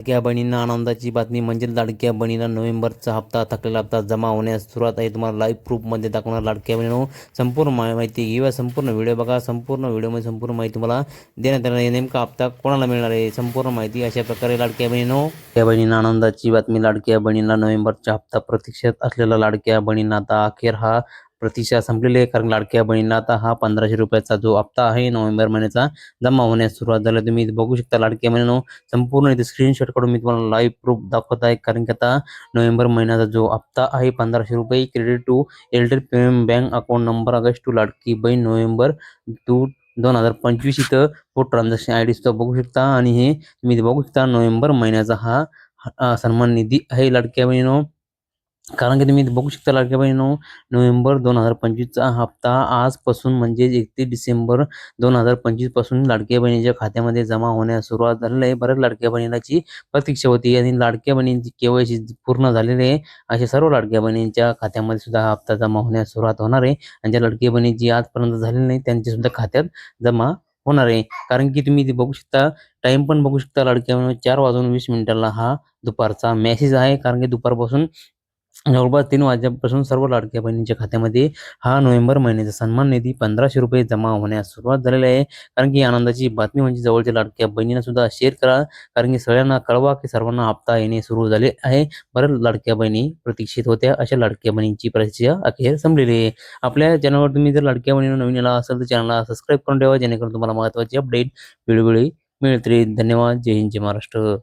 लाडक्या बहिणींना आनंदाची बातमी म्हणजे लाडक्या बहिणीला नोव्हेंबरचा हप्ता थकलेला हप्ता जमा होण्यास सुरुवात आहे। तुम्हाला लाईव्ह प्रूफमध्ये दाखवणार लाडक्या बहिणीनो संपूर्ण माहिती घेऊया। संपूर्ण व्हिडिओ बघा। संपूर्ण व्हिडिओमध्ये संपूर्ण माहिती तुम्हाला देण्यात येणार आहे। नेमका हप्ता कोणाला मिळणार आहे संपूर्ण माहिती अशा प्रकारे लाडक्या बहिणीनो, लाडक्या बहिणींना आनंदाची बातमी लाडक्या बहिणीला नोव्हेंबरचा हप्ता प्रतीक्षेत असलेला लाडक्या बहिणींना आता अखेर हा प्रतीक्षा संपलेली आहे। कारण लाडक्या बहिणीला आता हा 1500 रुपयाचा जो हप्ता आहे नोव्हेंबर महिन्याचा जमा होण्यास सुरुवात झाली। तुम्ही बघू शकता लाडक्या बहिणीनो, संपूर्ण इथे स्क्रीनशॉट काढून मी तुम्हाला लाईव्ह प्रूफ दाखवत आहे। कारण की आता नोव्हेंबर महिन्याचा जो हप्ता आहे 1500 रुपये credit to Airtel payment bank account number August to Ladki Bahin November to 2025 इथं तो ट्रान्झॅक्शन आय डी सुद्धा बघू शकता। आणि हे तुम्ही बघू शकता नोव्हेंबर महिन्याचा हा सन्मान निधी आहे लाडक्या बहिणीनो। कारण की तुम्ही बघू शकता लाडक्या बहिणीनो, नोव्हेंबर 2025चा हप्ता आजपासून म्हणजे 31 डिसेंबर 2025 पासून लाडक्या बहिणीच्या खात्यामध्ये जमा होण्यास सुरुवात झालेली आहे। बऱ्याच लाडक्या बहिणीची प्रतीक्षा होती आणि लाडक्या बहिणींची केवायसी पूर्ण झालेली आहे। अशा सर्व लाडक्या बहिणींच्या खात्यामध्ये सुद्धा हा हप्ता जमा होण्यास सुरुवात होणार आहे। आणि ज्या लाडक्या बहिणीची आजपर्यंत झालेली नाही त्यांच्या सुद्धा खात्यात जमा होणार आहे। कारण की तुम्ही बघू शकता टाइम पण बघू शकता लाडक्या बहिणी 4:20 हा दुपारचा मेसेज आहे। कारण की दुपारपासून जवळपास 3 वाजल्यापासून सर्व लाडक्या बहिणींच्या खात्यामध्ये हा नोव्हेंबर महिन्याचा सन्मान निधी 1500 रुपये जमा होण्यास सुरुवात झालेली आहे। कारण की आनंदाची बातमी म्हणजे जवळच्या लाडक्या बहिणींना सुद्धा शेअर करा। कारण की सगळ्यांना कळवा की सर्वांना हप्ता येणे सुरू झाले आहे। बऱ्याच लाडक्या बहिणी प्रतीक्षित होत्या। अशा लाडक्या बहिणींची प्रतीक्षा अखेर संपलेली आहे। आपल्या चॅनलवर तुम्ही जर लाडक्या बहिणींना नवीन आला असेल तर चॅनलला सबस्क्राईब करून ठेवा, जेणेकरून तुम्हाला महत्त्वाची अपडेट वेळोवेळी मिळत राहील। धन्यवाद। जय हिंद, जय महाराष्ट्र।